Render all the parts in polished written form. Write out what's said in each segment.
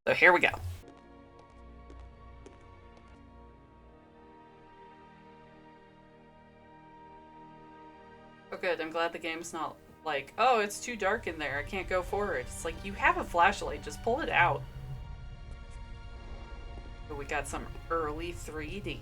So here we go. Oh good, I'm glad the game's not like, oh, it's too dark in there, I can't go forward. It's like, you have a flashlight, just pull it out. So we got some early 3D.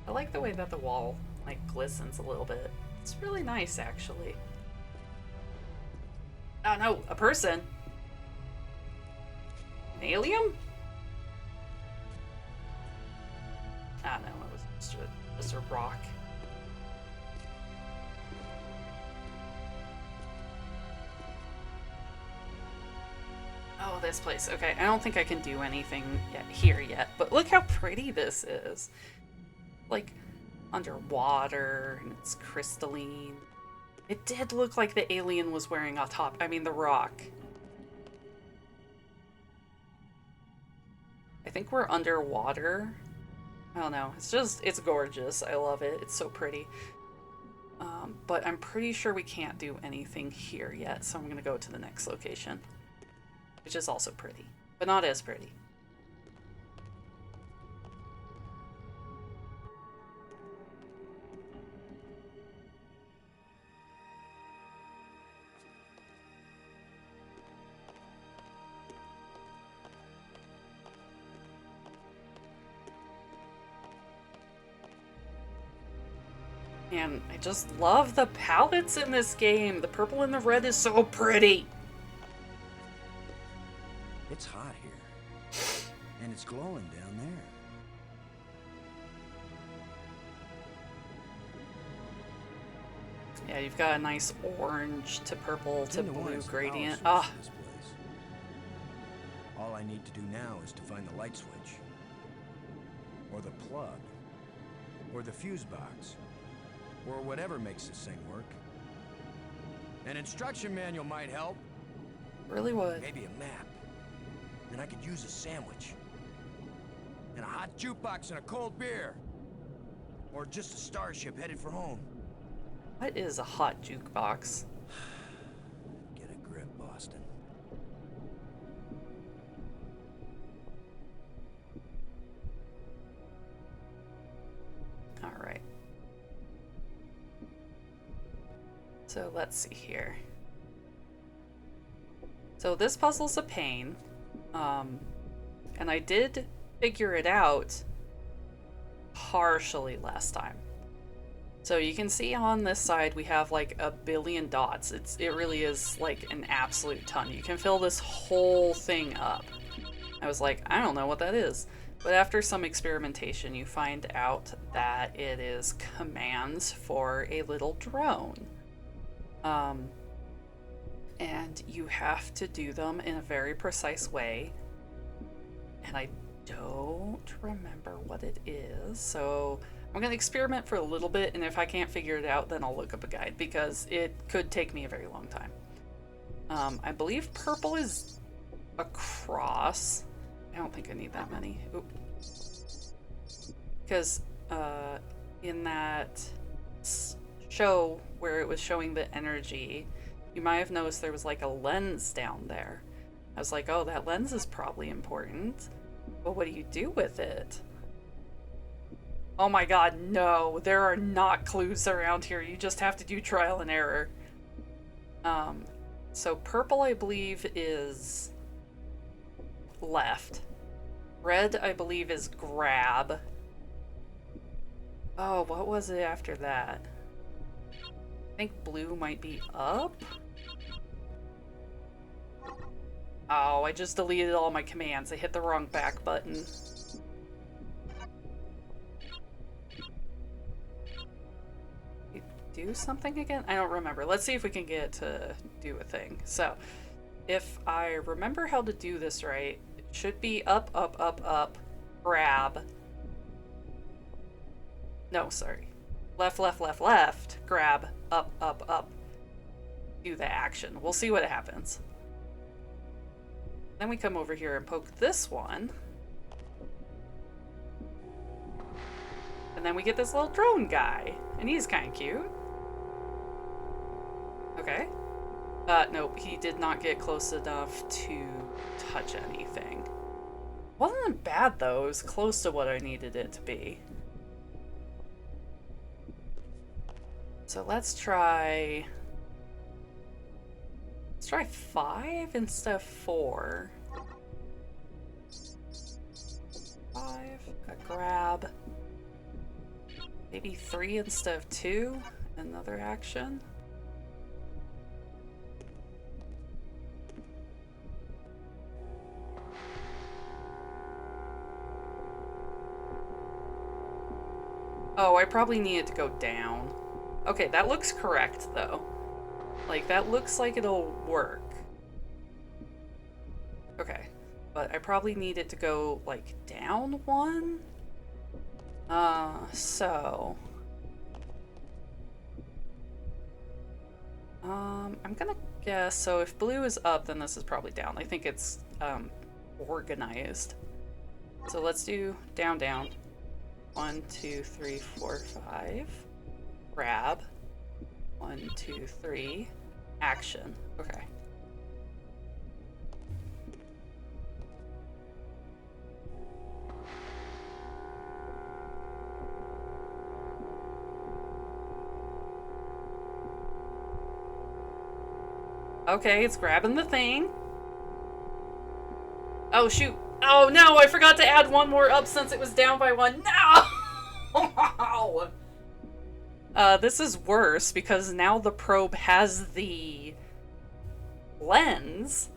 I like the way that the wall like glistens a little bit. It's really nice, actually. Oh no, a person. An alien? Ah no, it was just a rock. Oh, this place. Okay, I don't think I can do anything here yet, but look how pretty this is. Like, underwater, and it's crystalline. It did look like the alien was wearing a top. I mean, the rock. I think we're underwater. I don't know. It's gorgeous. I love it. It's so pretty. But I'm pretty sure we can't do anything here yet, so I'm going to go to the next location, which is also pretty, but not as pretty. And I just love the palettes in this game. The purple and the red is so pretty. It's hot here. And it's glowing down there. Yeah, you've got a nice orange to purple to blue gradient. Ah. All I need to do now is to find the light switch. Or the plug. Or the fuse box. Or whatever makes this thing work. An instruction manual might help. Really would. Maybe a map. And I could use a sandwich. And a hot jukebox and a cold beer. Or just a starship headed for home. What is a hot jukebox? Get a grip, Boston. All right. So let's see here. So this puzzle's a pain. And I did figure it out partially last time. So you can see on this side we have like a billion dots. It really is like an absolute ton. You can fill this whole thing up. I was like, I don't know what that is. But after some experimentation, you find out that it is commands for a little drone. And you have to do them in a very precise way. And I don't remember what it is, so I'm going to experiment for a little bit, and if I can't figure it out, then I'll look up a guide, because it could take me a very long time. I believe purple is across. I don't think I need that many. Oop. Because in that show where it was showing the energy, you might have noticed there was like a lens down there. I was like, oh, that lens is probably important. But what do you do with it? Oh my god, no. There are not clues around here. You just have to do trial and error. So purple, I believe, is left. Red, I believe, is grab. Oh, what was it after that? I think blue might be up? Oh, I just deleted all my commands. I hit the wrong back button. Do something again? I don't remember. Let's see if we can get it to do a thing. So, if I remember how to do this right, it should be up, up, up, up, grab. No, sorry. Left, left, left, left, grab, up, up, up. Do the action. We'll see what happens. Then we come over here and poke this one. And then we get this little drone guy. And he's kind of cute. Okay. Nope, he did not get close enough to touch anything. Wasn't bad though, it was close to what I needed it to be. So let's try 5 instead of 4. 5, a grab. Maybe 3 instead of 2, another action. Oh, I probably need it to go down. Okay, that looks correct, though. Like, that looks like it'll work. Okay, but I probably need it to go, like, down 1? So... I'm gonna guess, so if blue is up, then this is probably down. I think it's, organized. So let's do down, down. 1, 2, 3, 4, 5. Grab. 1, 2, 3. Action. Okay. Okay, it's grabbing the thing. Oh, shoot. Oh, no, I forgot to add one more up since it was down by 1. No! This is worse because now the probe has the lens,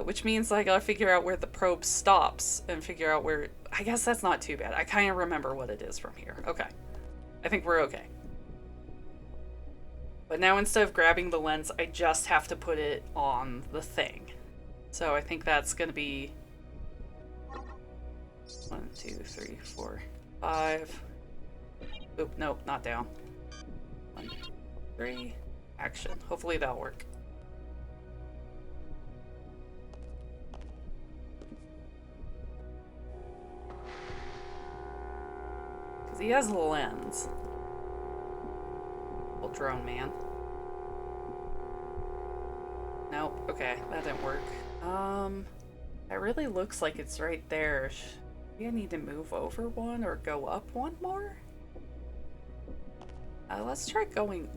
which means I gotta figure out where the probe stops and figure out where... I guess that's not too bad. I kind of remember what it is from here. Okay. I think we're okay. But now instead of grabbing the lens, I just have to put it on the thing. So I think that's gonna be 1, 2, 3, 4, 5. Oop, nope, not down. 1, 2, 3. Action. Hopefully that'll work. Because he has a lens. Little drone man. Nope, okay, that didn't work. That really looks like it's right there. Maybe I need to move over 1 or go up 1 more? Let's try going...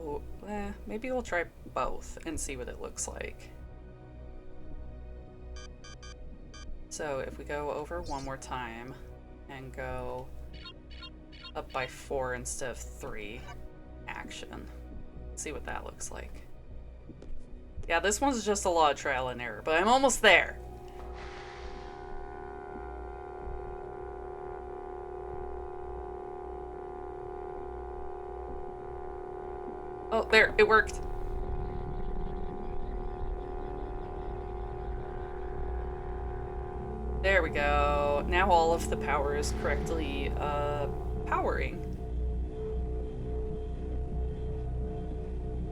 Oh, maybe we'll try both and see what it looks like. So if we go over 1 more time and go up by 4 instead of 3, action. See what that looks like. Yeah, this one's just a lot of trial and error, but I'm almost there. Oh, there, it worked. There we go. Now all of the power is correctly, powering.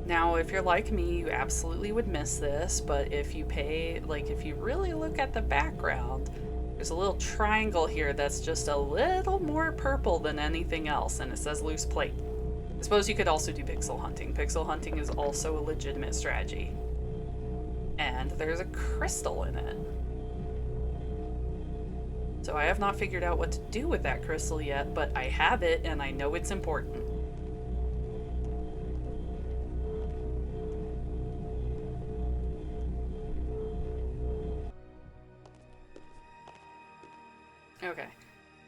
Now, if you're like me, you absolutely would miss this, but if you pay, like, if you really look at the background, there's a little triangle here that's just a little more purple than anything else, and it says loose plate. I suppose you could also do pixel hunting. Pixel hunting is also a legitimate strategy. And there's a crystal in it. So I have not figured out what to do with that crystal yet, but I have it and I know it's important. Okay,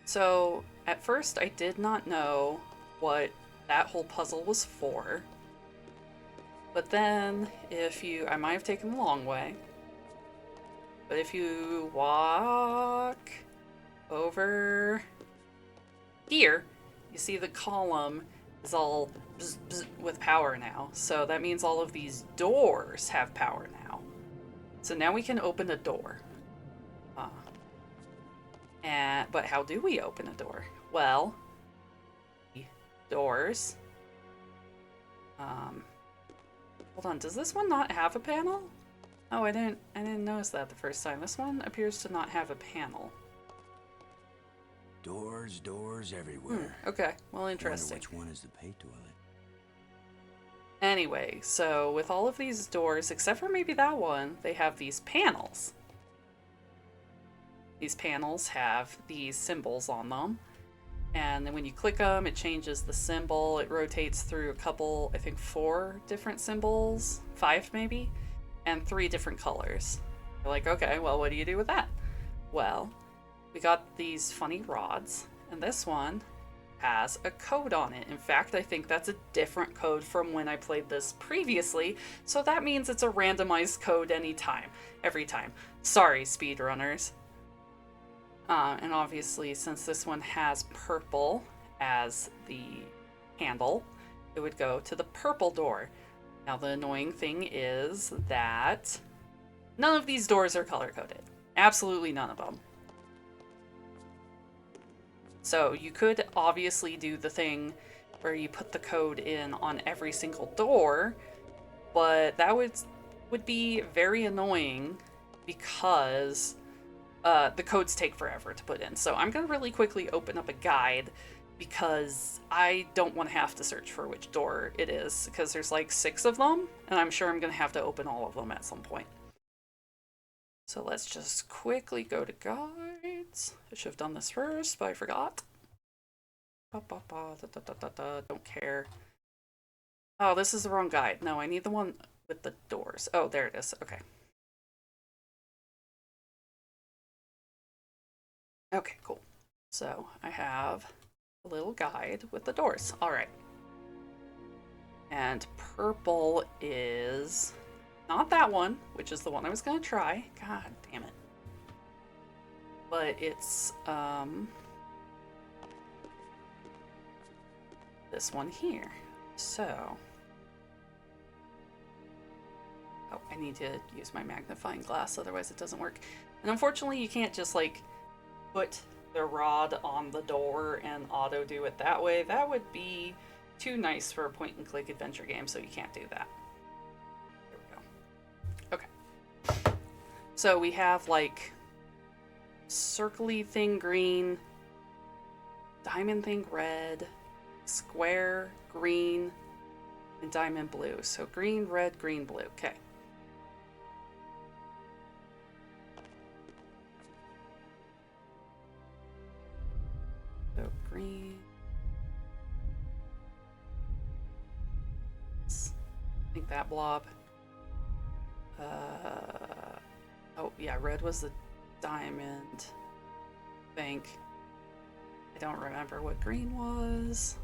so at first I did not know what that whole puzzle was for, but then if you, I might have taken the long way, but if you walk over here, you see the column is all bzz, bzz with power now, so that means all of these doors have power now. So now we can open a door. But how do we open a door? Well, doors. Hold on, does this one not have a panel? Oh, I didn't notice that the first time. This one appears to not have a panel. Doors everywhere. Okay, well, interesting. I wonder which one is the pay toilet. Anyway, so with all of these doors, except for maybe that one, they have these panels. These panels have these symbols on them. And then when you click them, it changes the symbol. It rotates through a couple, I think 4 different symbols, 5 maybe, and 3 different colors. You're like, okay, well, what do you do with that? Well, we got these funny rods, and this one has a code on it. In fact, I think that's a different code from when I played this previously, so that means it's a randomized code every time. Sorry, speedrunners. And obviously, since this one has purple as the handle, it would go to the purple door. Now, the annoying thing is that none of these doors are color-coded. Absolutely none of them. So you could obviously do the thing where you put the code in on every single door, but that would be very annoying because the codes take forever to put in. So I'm going to really quickly open up a guide because I don't want to have to search for which door it is, because there's like 6 of them, and I'm sure I'm going to have to open all of them at some point. So let's just quickly go to guides. I should have done this first, but I forgot. Don't care. Oh, this is the wrong guide. No, I need the one with the doors. Oh, there it is. Okay. Okay, cool. So I have a little guide with the doors. All right. And purple is not that one, which is the one I was going to try. God damn it. But it's this one here. So, oh, I need to use my magnifying glass, otherwise it doesn't work. And unfortunately, you can't just like put the rod on the door and auto do it that way. That would be too nice for a point and click adventure game, so you can't do that. There we go. Okay. So we have like circly thing green, diamond thing red, square green, and diamond blue. So green, red, green, blue. Okay. So green. I think that blob. Oh yeah, red was the diamond. I think. I don't remember what green was.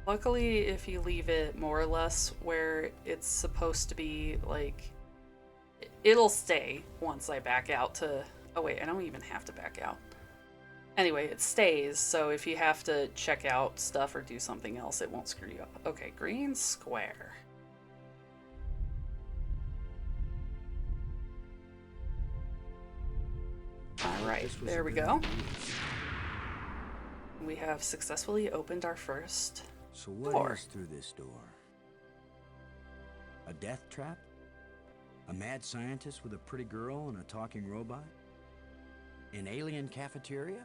Luckily, if you leave it more or less where it's supposed to be, like, it'll stay once I back out to... Oh wait, I don't even have to back out. Anyway, it stays, so if you have to check out stuff or do something else, it won't screw you up. Okay, green square. Alright, there we go. We have successfully opened our first So what door. is through this door? A death trap? A mad scientist with a pretty girl and a talking robot? An alien cafeteria?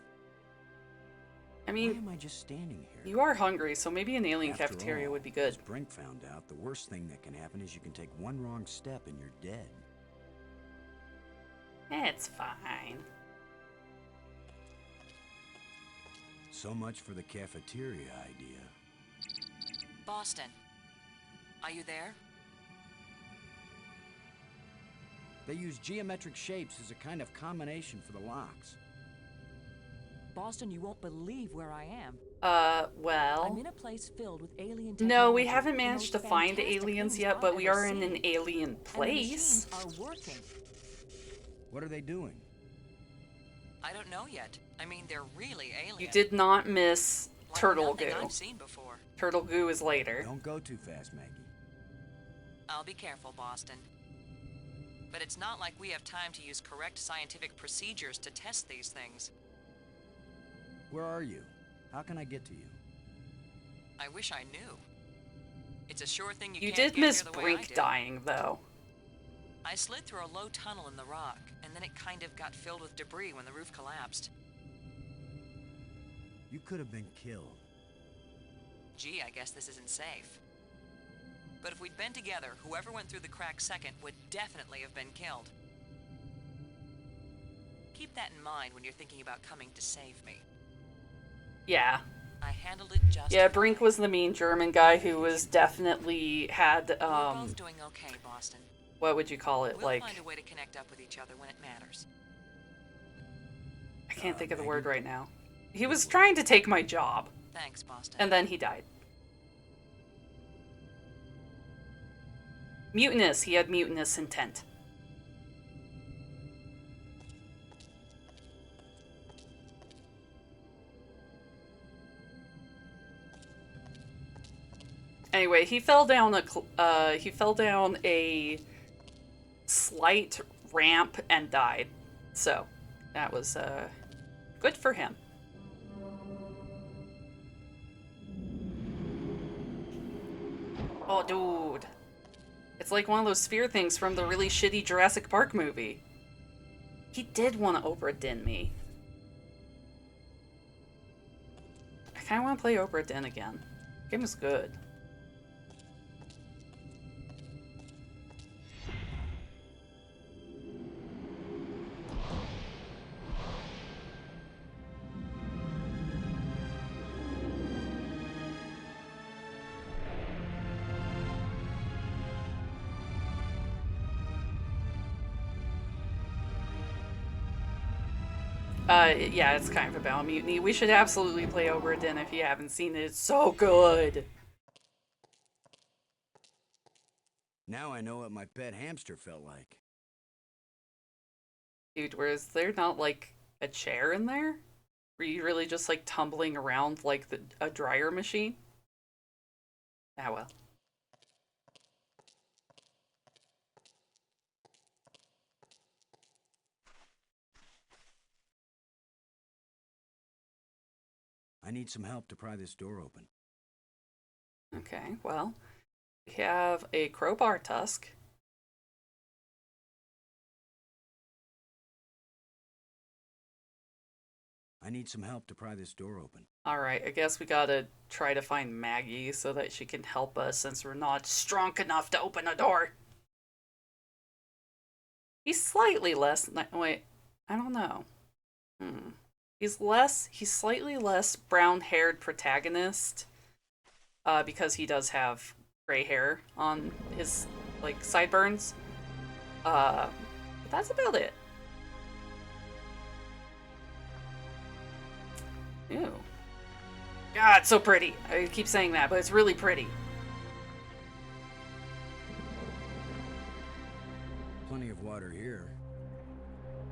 I Why mean, am I just standing here? you are hungry, so maybe an alien After cafeteria all, would be good. As Brink found out, the worst thing that can happen is you can take one wrong step and you're dead. It's fine. So much for the cafeteria idea. Boston, are you there? They use geometric shapes as a kind of combination for the locks. Boston, you won't believe where I am. Well... I'm in a place filled with alien No, we technology, haven't the managed to most find fantastic aliens things yet, I've but we ever are in seen. an alien And the place. machines are working. What are they doing? I don't know yet. I mean, they're really alien. You did not miss Like turtle nothing goo. I've seen before. Turtle goo is later. Don't go too fast, Maggie. I'll be careful, Boston. But it's not like we have time to use correct scientific procedures to test these things. Where are you? How can I get to you? I wish I knew. It's a sure thing you You can't did get miss here the way I Brink did. dying, though. I slid through a low tunnel in the rock, and then it kind of got filled with debris when the roof collapsed. You could have been killed. Gee, I guess this isn't safe. But if we'd been together, whoever went through the crack second would definitely have been killed. Keep that in mind when you're thinking about coming to save me. Yeah. I handled it just Yeah, fine. Brink was the mean German guy who was definitely had, We're both doing okay, Boston. what would you call it? We'll Like, find a way to connect up with each other when it matters. I can't think of the Megan? word right now. He was trying to take my job, Thanks, Boston. and then he died. Mutinous. He had mutinous intent. Anyway, he fell down a slight ramp and died. So, that was good for him. Oh, dude. It's like one of those sphere things from the really shitty Jurassic Park movie. He did want to Obra Dinn me. I kind of want to play Obra Dinn again. The game was good. Yeah, it's kind of about mutiny. We should absolutely play Obra Dinn if you haven't seen it. It's so good. Now I know what my pet hamster felt like. Dude, whereas there not like a chair in there? Were you really just like tumbling around like a dryer machine? Ah, well. I need some help to pry this door open. Okay, well, we have a crowbar tusk. I need some help to pry this door open. Alright, I guess we gotta try to find Maggie so that she can help us since we're not strong enough to open a door. He's slightly less. Wait, I don't know. He's slightly less brown-haired protagonist because he does have gray hair on his, like, sideburns. But that's about it. Ew. God, it's so pretty. I keep saying that, but it's really pretty. Plenty of water here.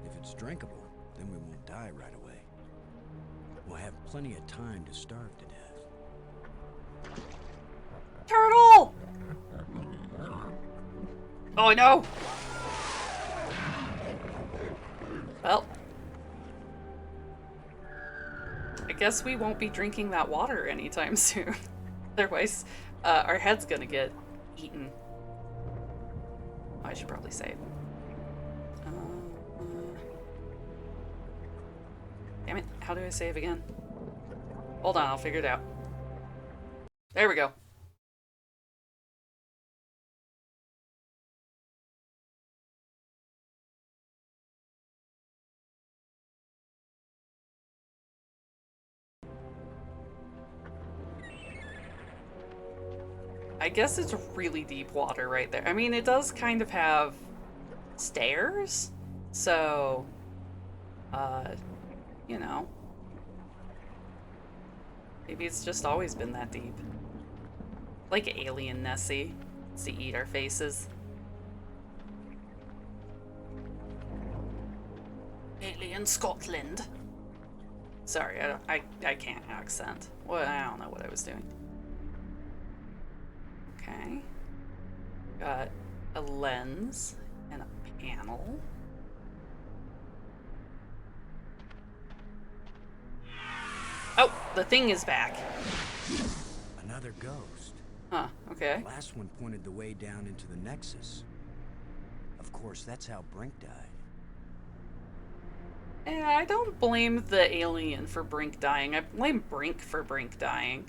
If it's drinkable, then we won't die right away. We'll have plenty of time to starve to death. Turtle! Oh no! Well, I guess we won't be drinking that water anytime soon. Otherwise, our head's gonna get eaten. Oh, I should probably save. Damn it, how do I save again? Hold on, I'll figure it out. There we go. I guess it's really deep water right there. I mean, it does kind of have stairs, so, you know, maybe it's just always been that deep. Like alien Nessie to eat our faces. Alien Scotland. Sorry, I can't accent. Well, I don't know what I was doing. Okay. Got a lens and a panel. Oh, the thing is back. Another ghost. Huh, okay. The last one pointed the way down into the Nexus. Of course, that's how Brink died. Yeah, I don't blame the alien for Brink dying. I blame Brink for Brink dying.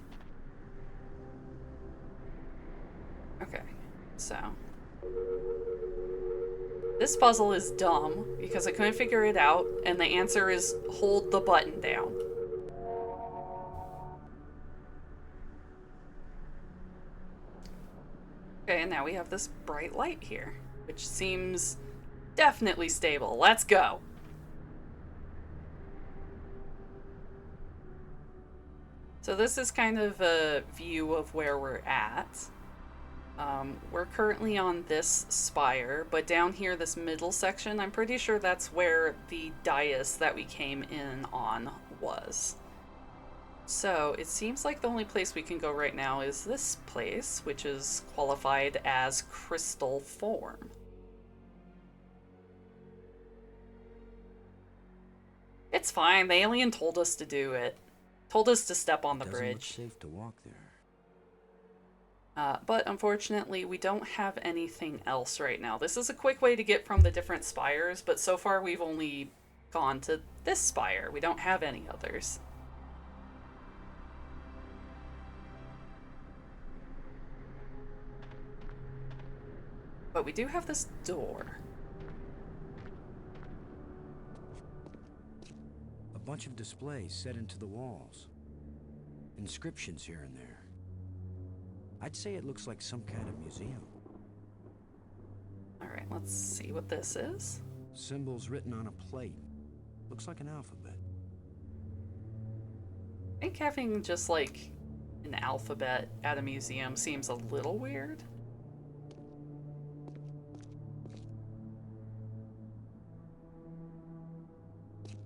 This puzzle is dumb because I couldn't figure it out, and the answer is hold the button down. Okay, and now we have this bright light here, which seems definitely stable. Let's go. So this is kind of a view of where we're at. We're currently on this spire, but down here, this middle section, I'm pretty sure that's where the dais that we came in on was. So it seems like the only place we can go right now is this place, which is qualified as crystal form. It's fine. The alien told us to do it. Told us to step on the bridge. Doesn't look safe to walk there. But unfortunately, we don't have anything else right now. This is a quick way to get from the different spires, but so far we've only gone to this spire. We don't have any others. But we do have this door. A bunch of displays set into the walls. Inscriptions here and there. I'd say it looks like some kind of museum. Alright, let's see what this is. Symbols written on a plate. Looks like an alphabet. I think having just like an alphabet at a museum seems a little weird.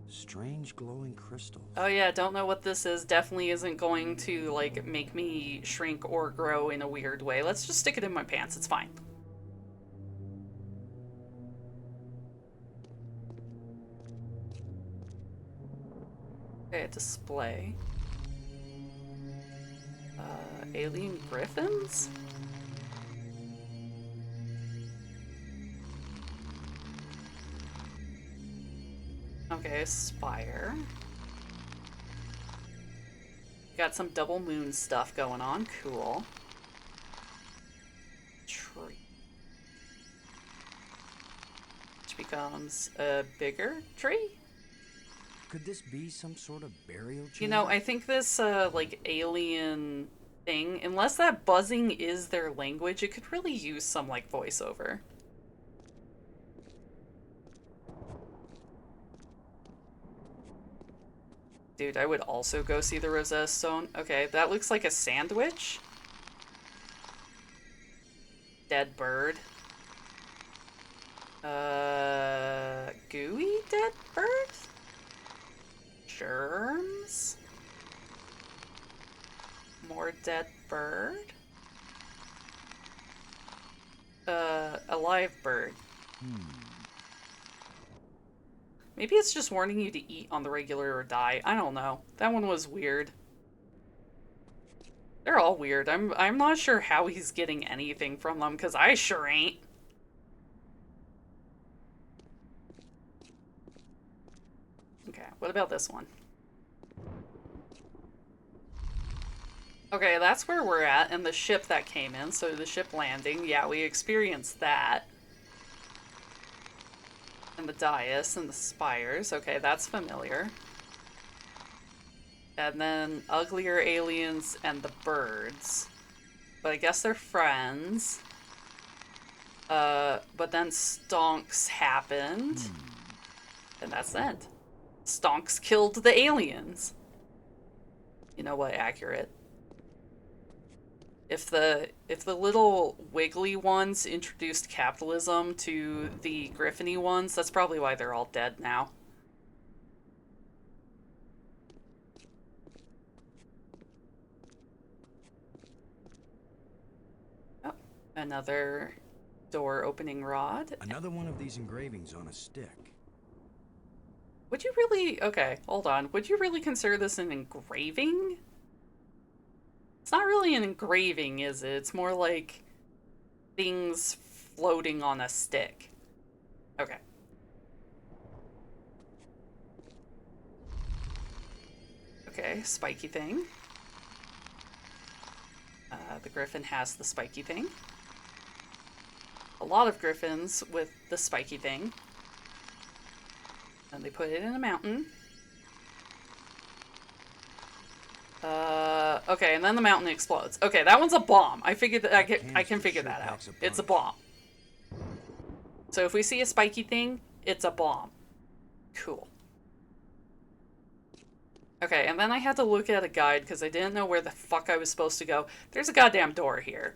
Strange glowing crystals. Oh yeah, don't know what this is. Definitely isn't going to like make me shrink or grow in a weird way. Let's just stick it in my pants. It's fine. Okay, display. Alien griffins? Okay, spire. Got some double moon stuff going on. Cool. Tree. Which becomes a bigger tree? Could this be some sort of burial chamber? You know, I think this, like, alien thing, unless that buzzing is their language, it could really use some, like, voiceover. Dude, I would also go see the Rosetta Stone. Okay, that looks like a sandwich. Dead bird. Gooey dead bird? Germs? More dead bird? A live bird. Maybe it's just warning you to eat on the regular or die. I don't know. That one was weird. They're all weird. I'm not sure how he's getting anything from them, because I sure ain't. Okay, what about this one? Okay, that's where we're at, and the ship that came in, so the ship landing, yeah, we experienced that. And the dais and the spires, okay, that's familiar. And then uglier aliens and the birds. But I guess they're friends. But then stonks happened. And that's the end. Stonks killed the aliens. You know what, accurate. If the little wiggly ones introduced capitalism to the griffiny ones, that's probably why they're all dead now. Oh, another door opening rod. Another one of these engravings on a stick. Would you really... Okay, hold on. Would you really consider this an engraving? It's not really an engraving, is it? It's more like things floating on a stick. Okay. Okay, spiky thing. The griffin has the spiky thing. a lot of griffins with the spiky thing. And they put it in a mountain. Okay, and then the mountain explodes. Okay, that one's a bomb. I figured that I can figure that out. It's a bomb. So if we see a spiky thing, it's a bomb. Cool. Okay, and then I had to look at a guide because I didn't know where the fuck I was supposed to go. There's a goddamn door here.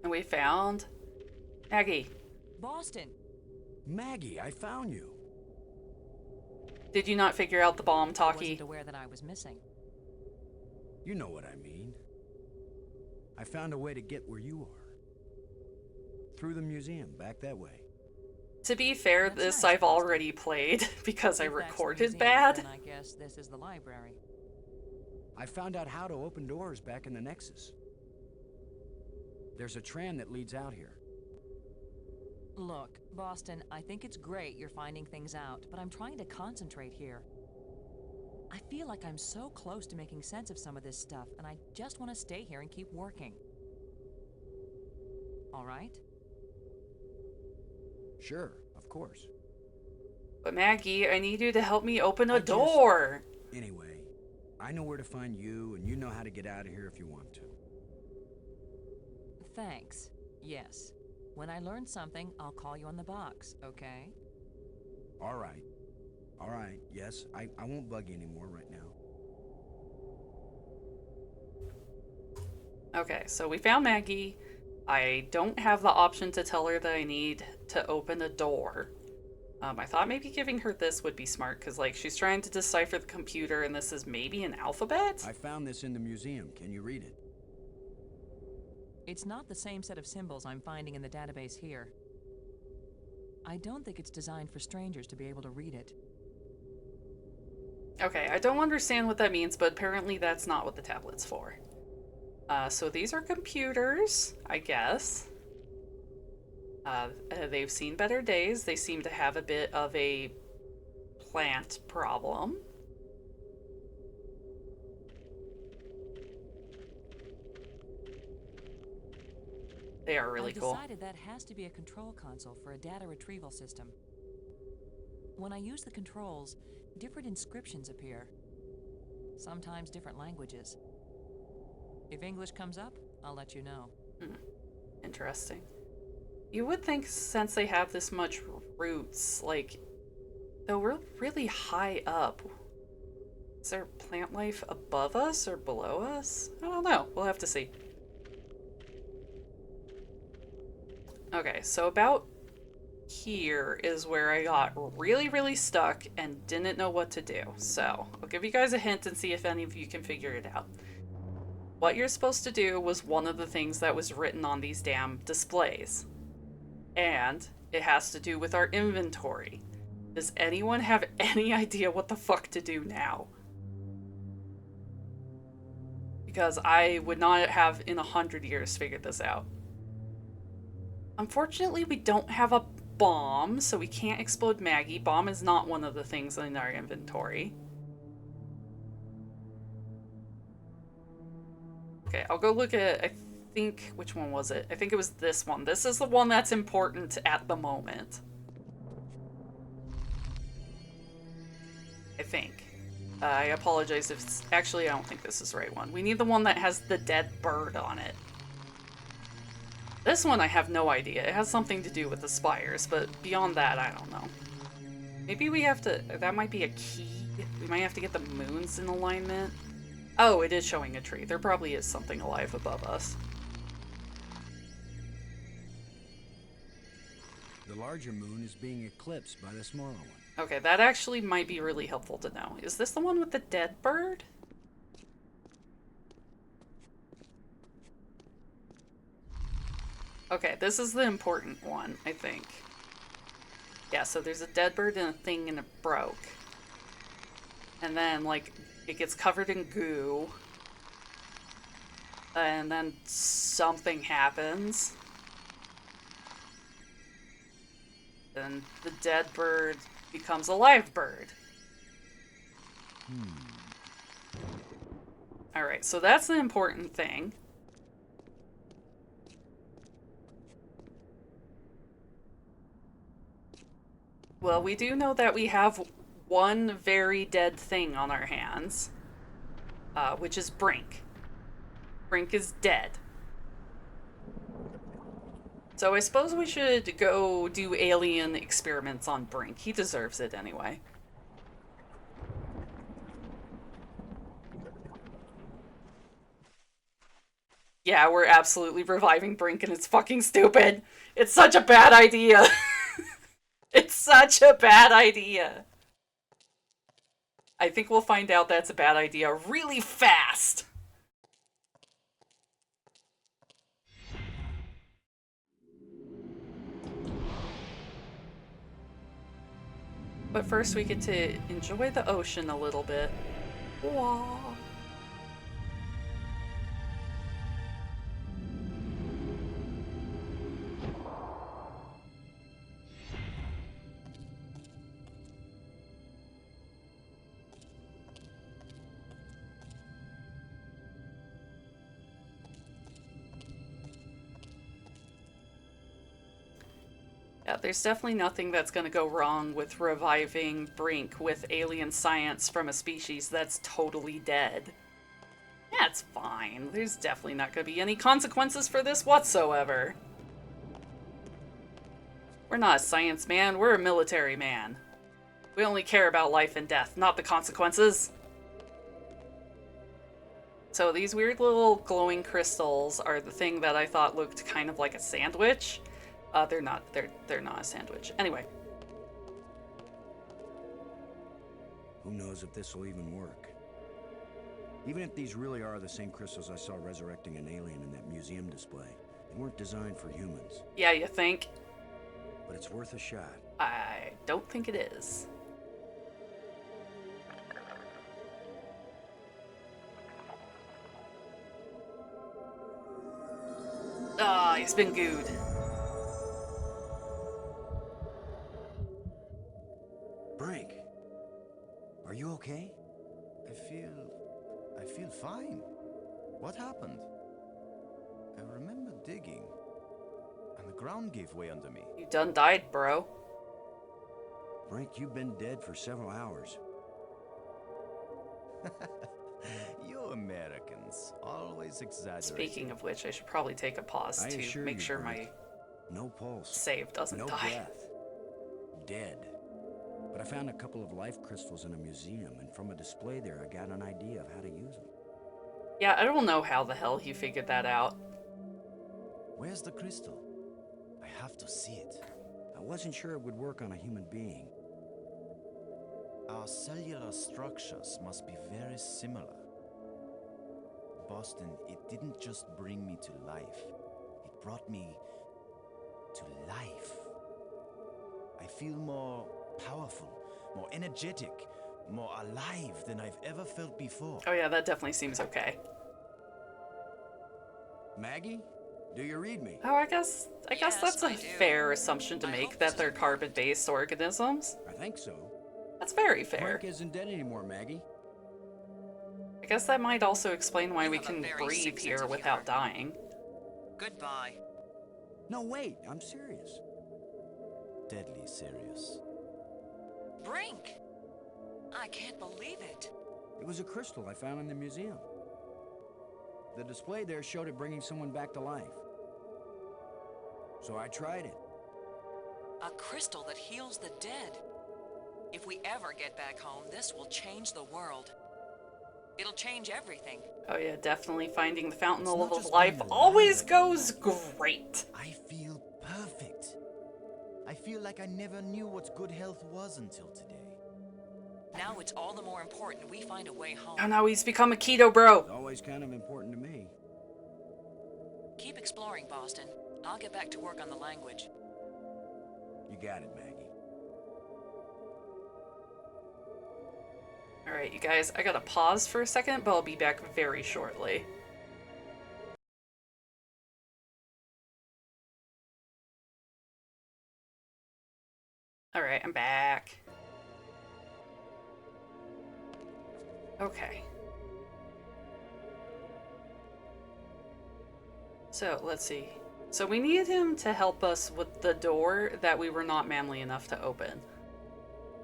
And we found Maggie. Boston. Maggie, I found you. Did you not figure out the bomb, I Taki? wasn't aware that I was missing. You know what I mean. I found a way to get where you are. Through the museum, back that way. To be fair, That's this nice, I've Boston. already played because I If that's the recorded museum, bad. Then I guess this is the library. I found out how to open doors back in the Nexus. There's a tram that leads out here. Look, Boston, I think it's great you're finding things out, but I'm trying to concentrate here. I feel like I'm so close to making sense of some of this stuff, and I just want to stay here and keep working. All right? Sure, of course. But Maggie, I need you to help me open a I just- door. Anyway, I know where to find you, and you know how to get out of here if you want to. Thanks. Yes. When I learn something, I'll call you on the box, okay? All right. All right, yes, I won't bug you anymore right now. Okay, so we found Maggie. I don't have the option to tell her that I need to open a door. I thought maybe giving her this would be smart, because, like, she's trying to decipher the computer, and this is maybe an alphabet? I found this in the museum. Can you read it? It's not the same set of symbols I'm finding in the database here. I don't think it's designed for strangers to be able to read it. Okay, I don't understand what that means, but apparently that's not what the tablet's for. So these are computers, I guess. They've seen better days. They seem to have a bit of a plant problem. They are really cool. I've decided that has to be a control console for a data retrieval system. When I use the controls, different inscriptions appear. Sometimes different languages. If English comes up, I'll let you know. Interesting. You would think since they have this much roots, like, they're really high up. Is there plant life above us or below us? I don't know. We'll have to see. Okay, so about here is where I got really stuck and didn't know what to do. So I'll give you guys a hint and see if any of you can figure it out. What you're supposed to do was one of the things that was written on these damn displays. And it has to do with our inventory. Does anyone have any idea what the fuck to do now? Because I would not have in 100 years figured this out. Unfortunately, we don't have a bomb, so we can't explode Maggie. Bomb is not one of the things in our inventory. Okay, I'll go look at, I think, which one was it? I think it was this one. This is the one that's important at the moment. I think. I apologize if it's, actually, I don't think this is the right one. We need the one that has the dead bird on it. This one I have no idea. It has something to do with the spires, but beyond that, I don't know. Maybe we have to, that might be a key. We might have to get the moons in alignment. Oh, it is showing a tree. There probably is something alive above us. The larger moon is being eclipsed by the smaller one. Okay, that actually might be really helpful to know. Is this the one with the dead bird? Okay, this is the important one, I think. Yeah, so there's a dead bird and a thing and it broke. And then, like, it gets covered in goo. And then something happens. Then the dead bird becomes a live bird. Alright, so that's the important thing. Well, we do know that we have one very dead thing on our hands, which is Brink. Brink is dead. So I suppose we should go do alien experiments on Brink. He deserves it anyway. Yeah, we're absolutely reviving Brink and it's fucking stupid. It's such a bad idea. It's such a bad idea. I think we'll find out that's a bad idea really fast. But first we get to enjoy the ocean a little bit. Whoa. Yeah, there's definitely nothing that's going to go wrong with reviving Brink with alien science from a species that's totally dead. Yeah, it's fine. There's definitely not going to be any consequences for this whatsoever. We're not a science man, we're a military man. We only care about life and death, not the consequences. So these weird little glowing crystals are the thing that I thought looked kind of like a sandwich. They're not. They're not a sandwich. Anyway. Who knows if this will even work? Even if these really are the same crystals I saw resurrecting an alien in that museum display, they weren't designed for humans. Yeah, you think? But it's worth a shot. I don't think it is. Ah, he's been gooed. Brink, are you okay? I feel fine. What happened? I remember digging, and the ground gave way under me. You done died, bro. Brink, you've been dead for several hours. You Americans always exaggerate. Speaking of which, I should probably take a pause to make sure my no pulse, save doesn't no die. breath, dead. But I found a couple of life crystals in a museum, and from a display there, I got an idea of how to use them. Yeah, I don't know how the hell he figured that out. Where's the crystal? I have to see it. I wasn't sure it would work on a human being. Our cellular structures must be very similar. Boston, it didn't just bring me to life. It brought me to life. I feel more powerful, more energetic, more alive than I've ever felt before. Oh yeah, that definitely seems okay. Maggie, do you read me? Oh, I guess that's a I do. fair assumption to I make hope that so. they're carbon-based organisms. I think so. That's very fair. Brink isn't dead anymore, Maggie. I guess that might also explain why You we have a can very breathe sick here sense of without humor. dying. Goodbye. No, wait, I'm serious. Deadly serious. Brink! I can't believe it. It was a crystal I found in the museum. The display there showed it bringing someone back to life. So I tried it. A crystal that heals the dead. If we ever get back home, this will change the world. It'll change everything. Oh yeah, definitely finding the fountain It's not of just life being alive always anymore. goes great. I feel perfect. I feel like I never knew what good health was until today. Now it's all the more important we find a way home. Oh no, he's become a keto bro. It's always kind of important to me. Keep exploring, Boston. I'll get back to work on the language. You got it, Maggie. Alright, you guys, I gotta pause for a second, but I'll be back very shortly. Alright, I'm back. Okay. So, let's see. So we needed him to help us with the door that we were not manly enough to open.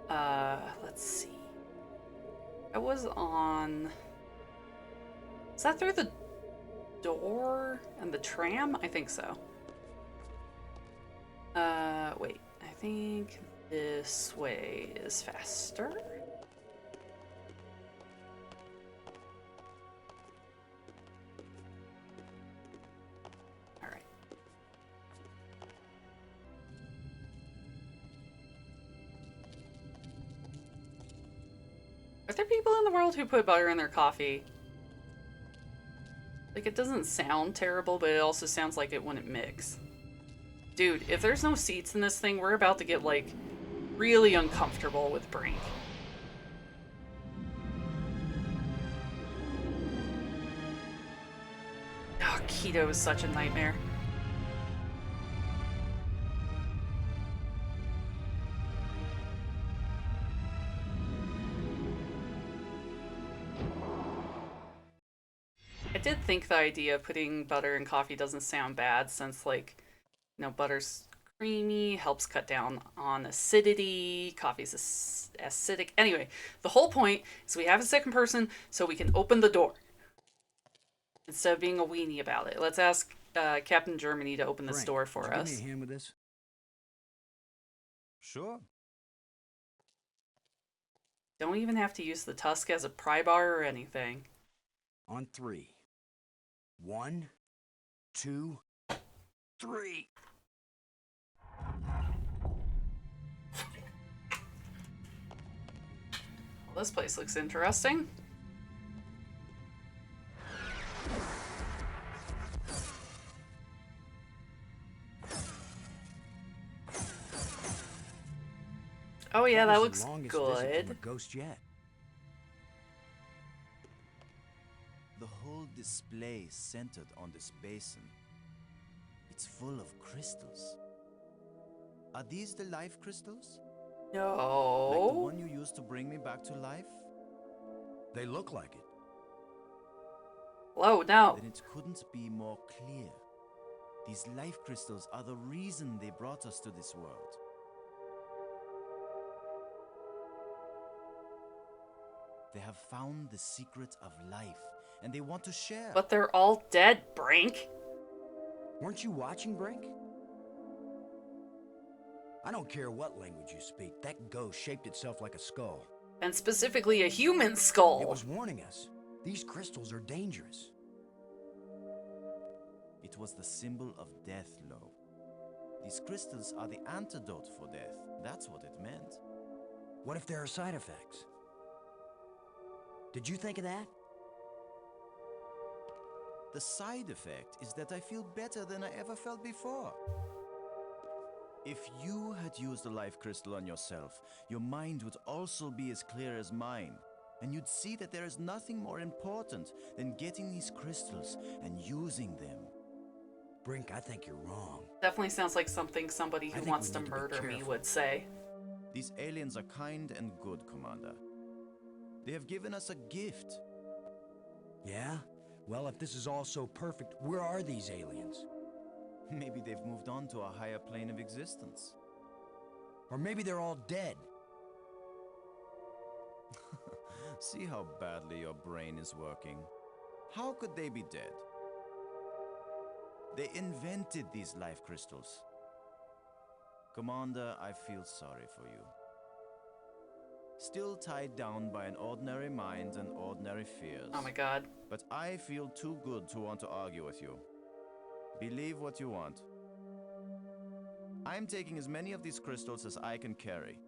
Let's see. That was on... Is that through the door and the tram? I think so. Wait. I think this way is faster. Alright. Are there people in the world who put butter in their coffee? Like, it doesn't sound terrible, but it also sounds like it wouldn't mix. Dude, if there's no seats in this thing, we're about to get, like, really uncomfortable with Brink. Oh, keto is such a nightmare. I did think the idea of putting butter in coffee doesn't sound bad since, like, you know, butter's creamy, helps cut down on acidity, coffee's acidic. Anyway, the whole point is we have a second person so we can open the door instead of being a weenie about it. Let's ask Captain Germany to open this Frank, door for would you us. Give me a hand with this. Sure. Don't even have to use the tusk as a pry bar or anything. On 3. 1, 2, 3. Well, this place looks interesting. Oh yeah, that looks Visit from a good. ghost yet. The whole display centered on this basin. It's full of crystals. Are these the life crystals? Like the No. one you used to bring me back to life? They look like it. Whoa, no. Then it couldn't be more clear. These life crystals are the reason they brought us to this world. They have found the secret of life, and they want to share. But they're all dead, Brink. Weren't you watching, Brink? I don't care what language you speak. That ghost shaped itself like a skull. And specifically a human skull. It was warning us. These crystals are dangerous. It was the symbol of death, Lo. These crystals are the antidote for death. That's what it meant. What if there are side effects? Did you think of that? The side effect is that I feel better than I ever felt before. If you had used a life crystal on yourself, your mind would also be as clear as mine. And you'd see that there is nothing more important than getting these crystals and using them. Brink, I think you're wrong. Definitely sounds like something somebody I who think wants we to need to be murder me careful. would say. These aliens are kind and good, Commander. They have given us a gift. Yeah? Well, if this is all so perfect, where are these aliens? Maybe they've moved on to a higher plane of existence. Or maybe they're all dead. See how badly your brain is working. How could they be dead? They invented these life crystals. Commander, I feel sorry for you. Still tied down by an ordinary mind and ordinary fears. Oh my god. But I feel too good to want to argue with you. Believe what you want. I'm taking as many of these crystals as I can carry.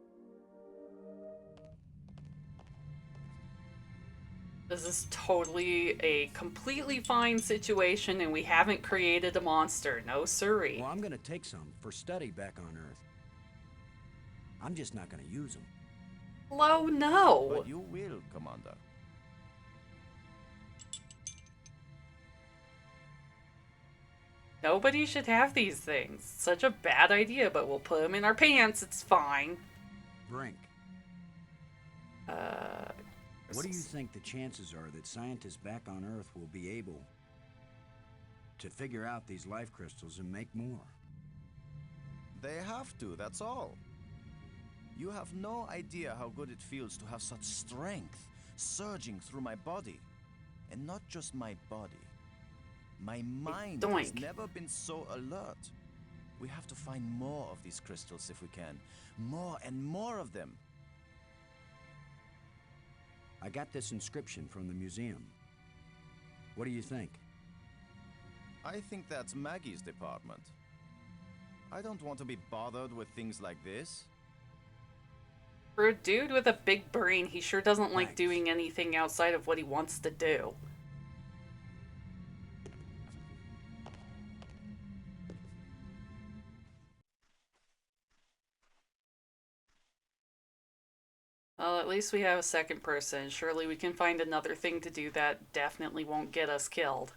This is totally a completely fine situation and we haven't created a monster. No siree. Well, I'm gonna take some for study back on Earth. I'm just not gonna use them. Hello, no. But you will, Commander. Nobody should have these things. Such a bad idea, but we'll put them in our pants. It's fine. Brink, Uh, what do you think the chances are that scientists back on Earth will be able to figure out these life crystals and make more. They have to, that's all. You have no idea how good it feels to have such strength surging through my body. And not just my body. My mind has Doink. never been so alert. We have to find more of these crystals if we can. More and more of them. I got this inscription from the museum. What do you think? I think that's Maggie's department. I don't want to be bothered with things like this. For a dude with a big brain, he sure doesn't like Thanks. doing anything outside of what he wants to do. Well, at least we have a second person. Surely we can find another thing to do that definitely won't get us killed.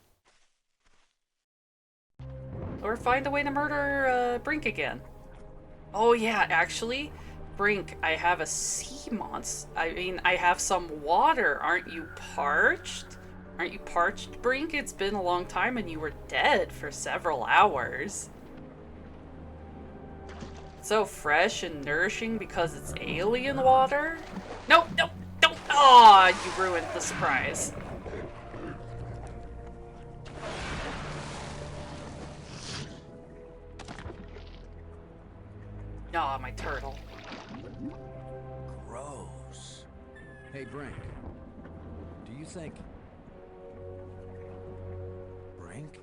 Or find a way to murder Brink again. Oh yeah, actually, Brink, I have a sea monster. I mean, I have some water. Aren't you parched? Aren't you parched, Brink? It's been a long time and you were dead for several hours. So fresh and nourishing because it's alien water? Nope, nope, don't. Aw, you ruined the surprise. Aw, my turtle. Gross. Hey, Brink. Do you think... Brink?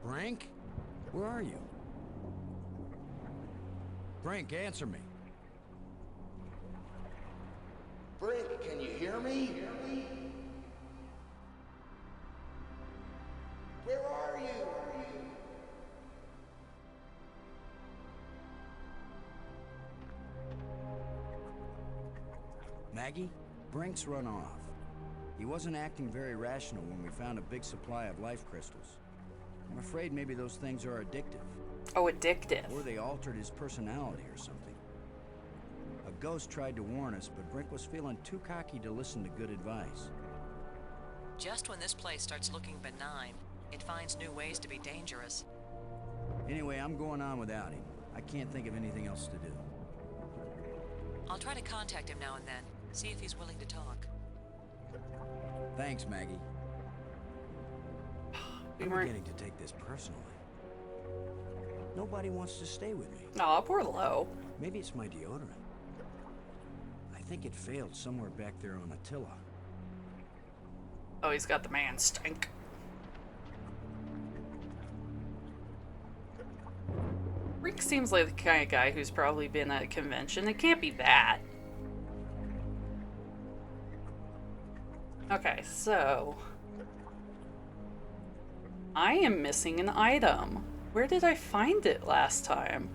Brink? Where are you? Brink, answer me. Brink, can you hear me? Where are you? Maggie? Brink's run off. He wasn't acting very rational when we found a big supply of life crystals. I'm afraid maybe those things are addictive. Oh, addictive. Or they altered his personality or something. A ghost tried to warn us, but Brink was feeling too cocky to listen to good advice. Just when this place starts looking benign, it finds new ways to be dangerous. Anyway, I'm going on without him. I can't think of anything else to do. I'll try to contact him now and then, see if he's willing to talk. Thanks, Maggie. We I'm weren't. beginning to take this personally. Nobody wants to stay with me. Aw, poor Lo. Maybe it's my deodorant. I think it failed somewhere back there on Attila. Oh, he's got the man stink. Rick seems like the kind of guy who's probably been at a convention. It can't be that. Okay, so... I am missing an item. Where did I find it last time?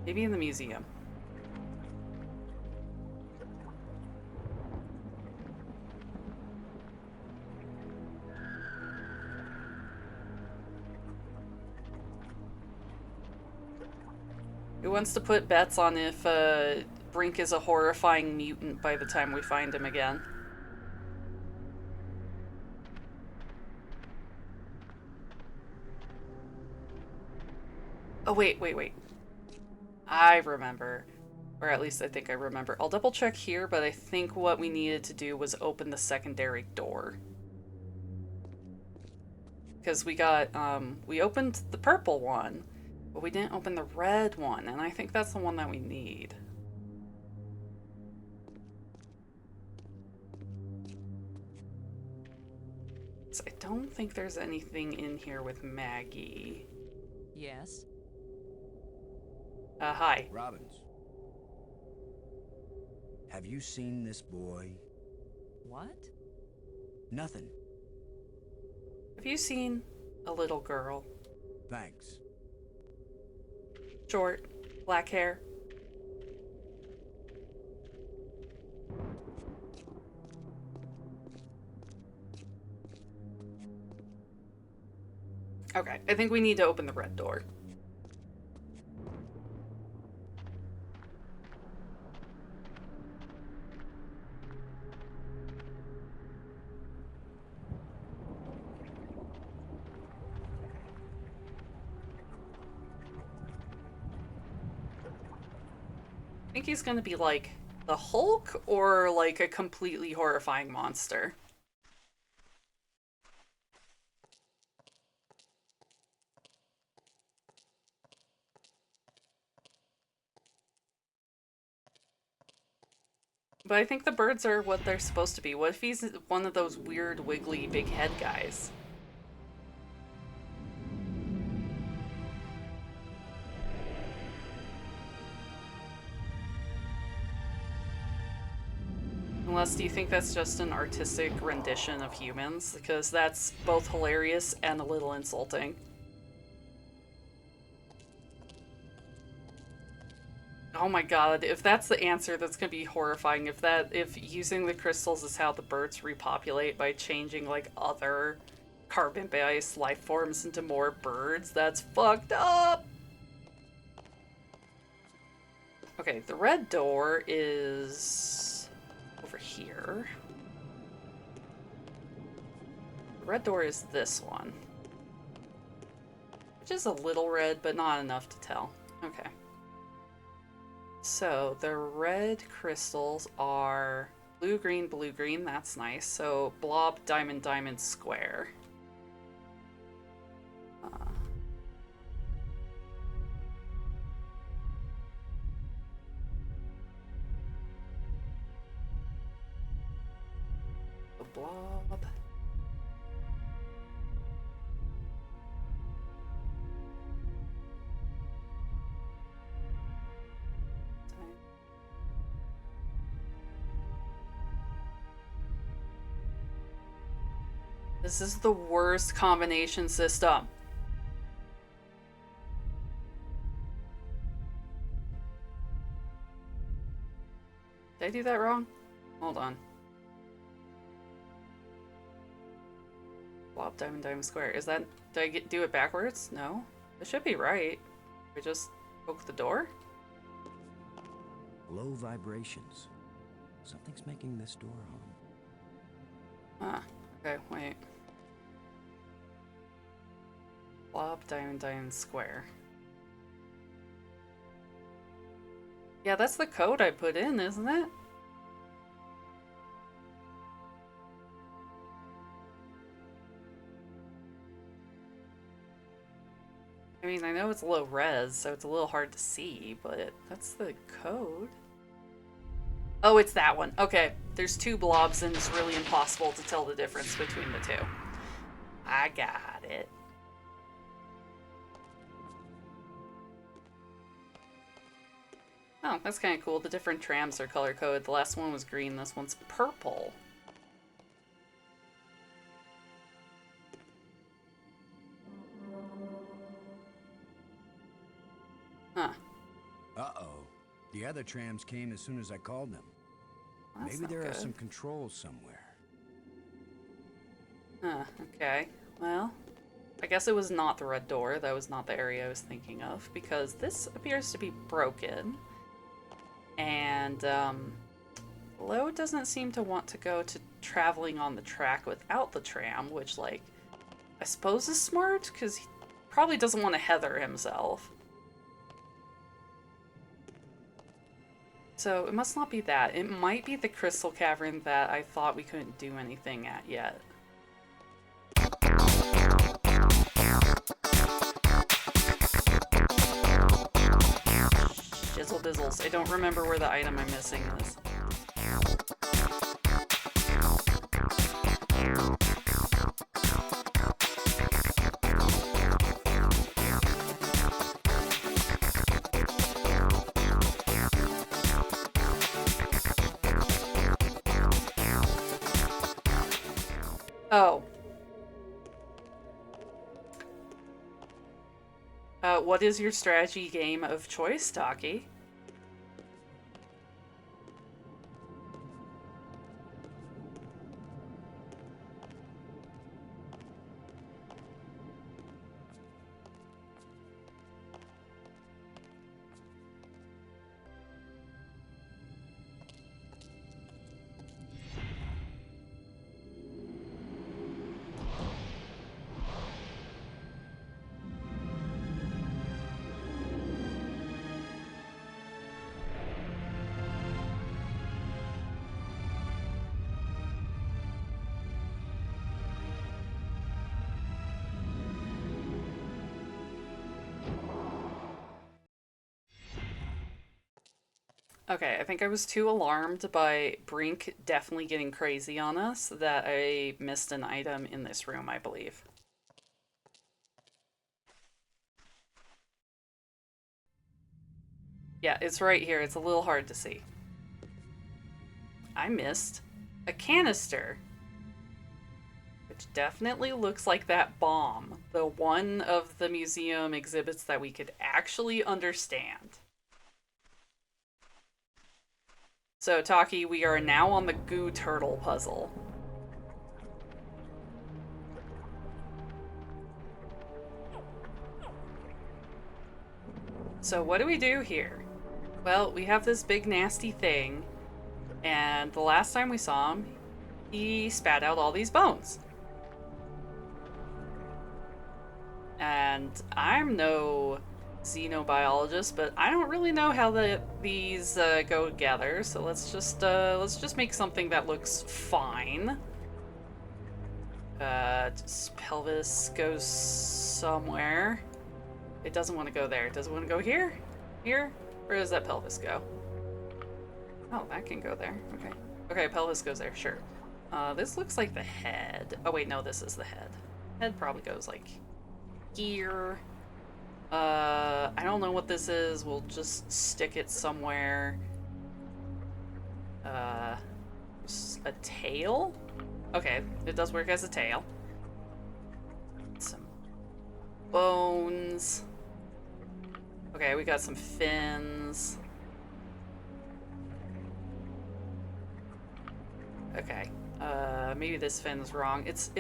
Maybe in the museum. Who wants to put bets on if Brink is a horrifying mutant by the time we find him again? Oh, wait. I remember. Or at least I think I remember. I'll double check here, but I think what we needed to do was open the secondary door. Because we got, we opened the purple one, but we didn't open the red one, and I think that's the one that we need. So I don't think there's anything in here with Maggie. Yes? Hi. Robbins. Have you seen this boy? What? Nothing. Have you seen a little girl? Thanks. Short, black hair. Okay, I think we need to open the red door. think he's gonna be like the Hulk or like a completely horrifying monster. But I think the birds are what they're supposed to be. What if he's one of those weird, wiggly, big head guys? Unless, do you think that's just an artistic rendition of humans? Because that's both hilarious and a little insulting. Oh my god, if that's the answer, that's gonna be horrifying. If using the crystals is how the birds repopulate by changing like other carbon-based life forms into more birds, that's fucked up! Okay, the red door is over here. The red door is this one. Which is a little red, but not enough to tell. Okay. So the red crystals are blue, green, that's nice. So blob, diamond, diamond, square. The blob. This is the worst combination system. Did I do that wrong? Hold on. Blob, diamond, diamond, square. Is that... Did I do it backwards? No. It should be right. We just poke the door? Low vibrations. Something's making this door hum. Ah. Okay, wait. Blob, diamond, diamond, square. Yeah, that's the code I put in, isn't it? I mean, I know it's low res, so it's a little hard to see, but that's the code. Oh, it's that one. Okay, there's two blobs and it's really impossible to tell the difference between the two. I got it. Oh, that's kind of cool. The different trams are color coded. The last one was green, this one's purple. Huh. Uh-oh. The other trams came as soon as I called them. That's Maybe not there are good. some controls somewhere. Huh, okay. Well, I guess it was not the red door. That was not the area I was thinking of, because this appears to be broken. And, Lo doesn't seem to want to go to traveling on the track without the tram, which, like, I suppose is smart, because he probably doesn't want to heather himself. So it must not be that. It might be the crystal cavern that I thought we couldn't do anything at yet. Jizzle bizzles. I don't remember where the item I'm missing is. Oh. What is your strategy game of choice, Taki? Okay, I think I was too alarmed by Brink definitely getting crazy on us that I missed an item in this room, I believe. Yeah, it's right here. It's a little hard to see. I missed a canister, which definitely looks like that bomb, the one of the museum exhibits that we could actually understand. So, Taki, we are now on the goo turtle puzzle. So what do we do here? Well, we have this big nasty thing, and the last time we saw him, he spat out all these bones. And I'm no xenobiologist, but I don't really know how these go together. So let's just make something that looks fine. Pelvis goes somewhere. It doesn't want to go there. It doesn't want to go here. Here. Where does that pelvis go? Oh, that can go there. Okay. Okay, pelvis goes there. Sure. This looks like the head. Oh wait, no, this is the head. Head probably goes like here. I don't know what this is. We'll just stick it somewhere. A tail? Okay, it does work as a tail. Some bones. Okay, we got some fins. Okay. Maybe this fin's wrong. It's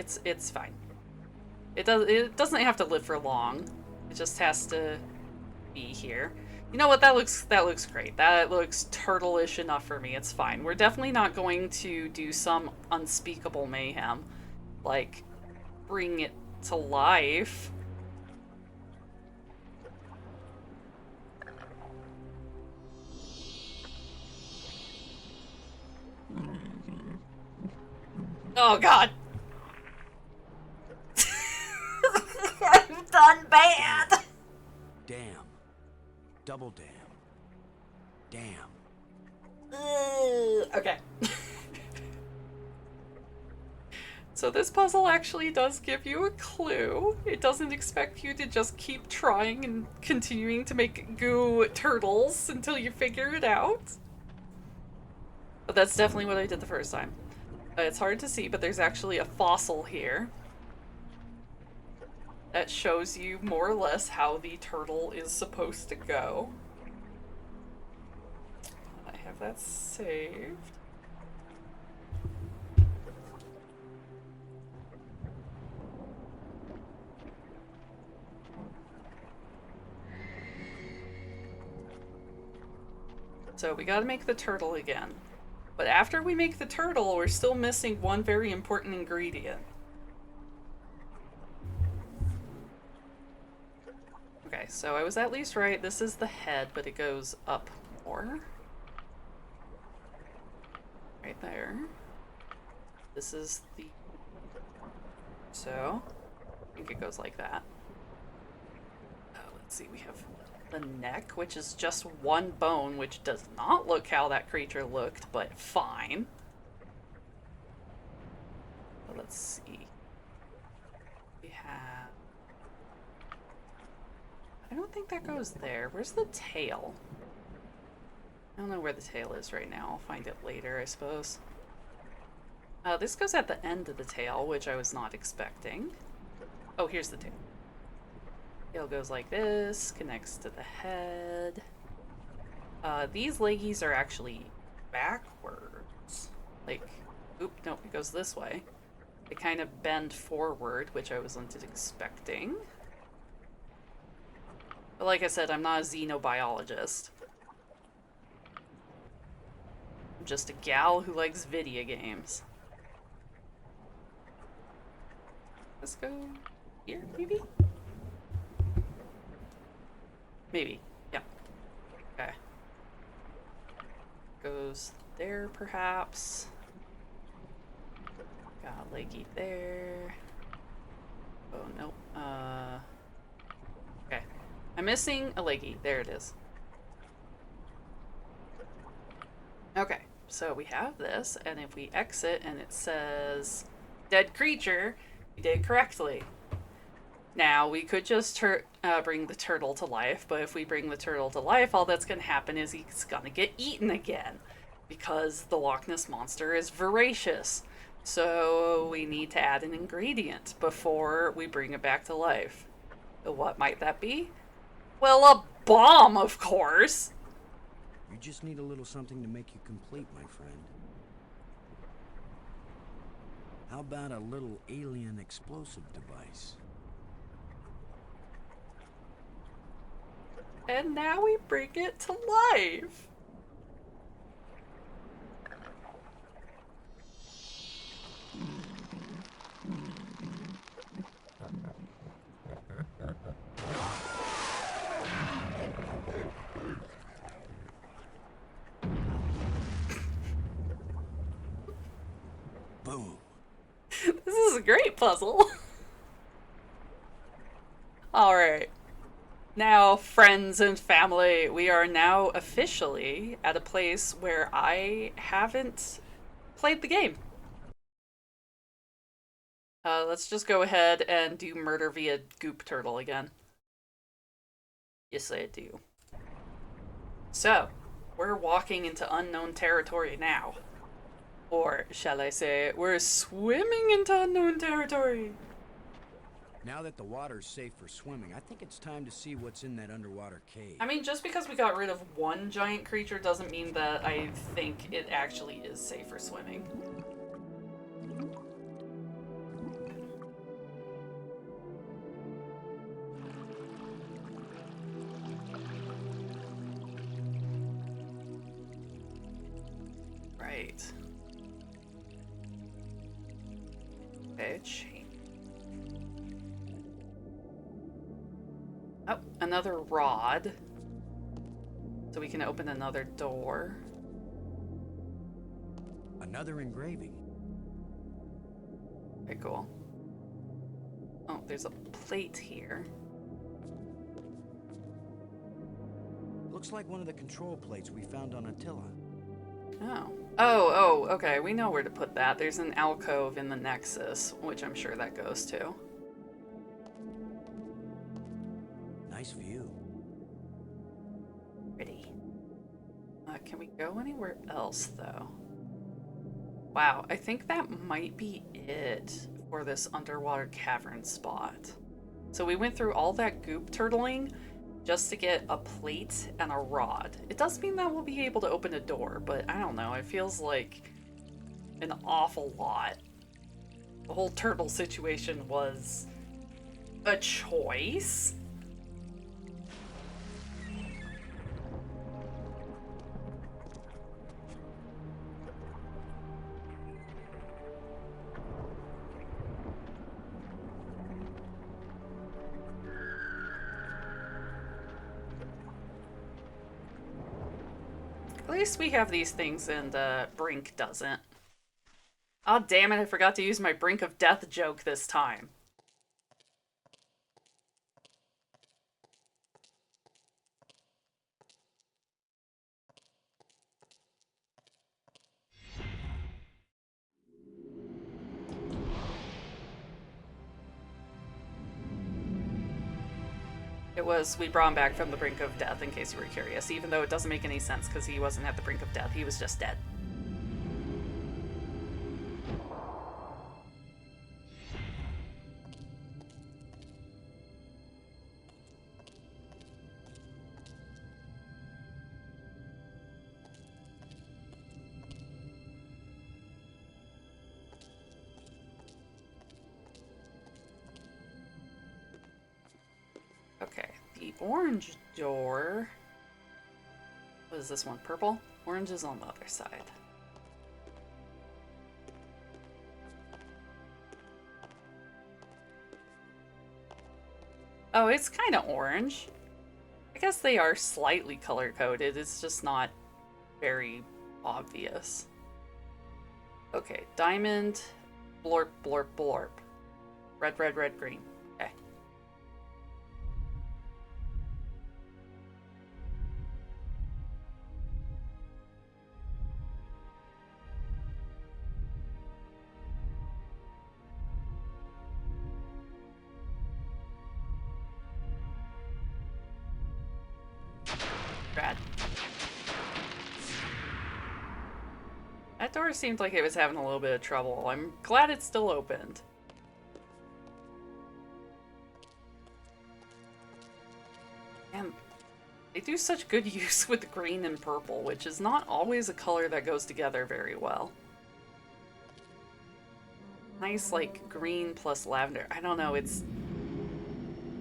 fine. It doesn't have to live for long. It just has to be here. You know what? That looks great. That looks turtle-ish enough for me. It's fine. We're definitely not going to do some unspeakable mayhem, like bring it to life. Oh God. I've done bad. Damn. Double damn. Damn. Okay. So this puzzle actually does give you a clue. It doesn't expect you to just keep trying and continuing to make goo turtles until you figure it out. But that's definitely what I did the first time. It's hard to see, but there's actually a fossil here that shows you more or less how the turtle is supposed to go. I have that saved. So we gotta make the turtle again. But after we make the turtle, we're still missing one very important ingredient. Okay, so I was at least right. This is the head, but it goes up more. Right there. This is the... So, I think it goes like that. Oh, let's see, we have the neck, which is just one bone, which does not look how that creature looked, but fine. So let's see. We have... I don't think that goes there. Where's the tail? I don't know where the tail is right now. I'll find it later, I suppose. This goes at the end of the tail, which I was not expecting. Oh, here's the tail. Tail goes like this, connects to the head. These leggies are actually backwards. Like, oop, no, it goes this way. They kind of bend forward, which I wasn't expecting. But like I said, I'm not a xenobiologist. I'm just a gal who likes video games. Let's go here, maybe? Maybe, yeah. Okay. Goes there, perhaps. Got a leggy there. Oh, nope. Okay. I'm missing a leggy. There it is. Okay, so we have this, and if we exit and it says dead creature, we did correctly. Now, we could just bring the turtle to life, but if we bring the turtle to life, all that's going to happen is he's going to get eaten again, because the Loch Ness Monster is voracious. So we need to add an ingredient before we bring it back to life. What might that be? Well, a bomb, of course! You just need a little something to make you complete, my friend. How about a little alien explosive device? And now we bring it to life! Boom. This is a great puzzle. Alright. Now, friends and family, we are now officially at a place where I haven't played the game. Let's just go ahead and do murder via goop turtle again. Yes, I do. So, we're walking into unknown territory now. Or, shall I say, we're swimming into unknown territory. Now that the water's safe for swimming, I think it's time to see what's in that underwater cave. I mean, just because we got rid of one giant creature doesn't mean that I think it actually is safe for swimming. Right. Okay, change. Oh, another rod. So we can open another door. Another engraving. Okay, cool. Oh, there's a plate here. Looks like one of the control plates we found on Attila. Oh, okay, we know where to put that. There's an alcove in the Nexus, which I'm sure that goes to. Nice view. Pretty. Can we go anywhere else, though? Wow, I think that might be it for this underwater cavern spot. So we went through all that goop turtling just to get a plate and a rod. It does mean that we'll be able to open a door, but I don't know, it feels like an awful lot. The whole turtle situation was a choice. At least we have these things and Brink doesn't. Oh damn it, I forgot to use my Brink of Death joke this time. It was, we brought him back from the brink of death, in case you were curious, even though it doesn't make any sense because he wasn't at the brink of death, he was just dead. Okay, the orange door. What is this one? Purple? Orange is on the other side. Oh, it's kind of orange. I guess they are slightly color-coded. It's just not very obvious. Okay, diamond, blorp, blorp, blorp. Red, red, red, green. Okay. Rad. That door seemed like it was having a little bit of trouble. I'm glad it's still opened. And they do such good use with green and purple, which is not always a color that goes together very well. Nice, like, green plus lavender. I don't know, it's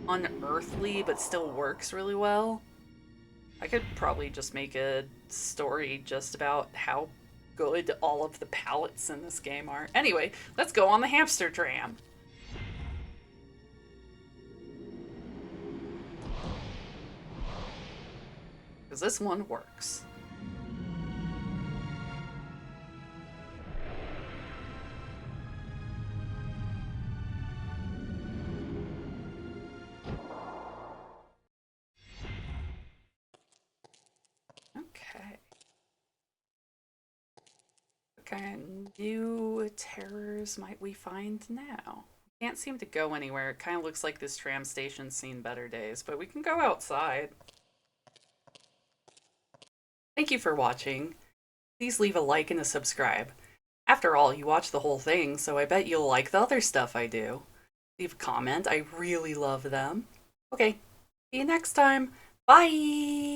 unearthly, but still works really well. I could probably just make a story just about how good all of the palettes in this game are. Anyway, let's go on the hamster tram. Because this one works. Okay. What kind of new terrors might we find now? Can't seem to go anywhere. It kind of looks like this tram station's seen better days, but we can go outside. Thank you for watching. Please leave a like and a subscribe. After all, you watch the whole thing, so I bet you'll like the other stuff I do. Leave a comment. I really love them. Okay, see you next time. Bye!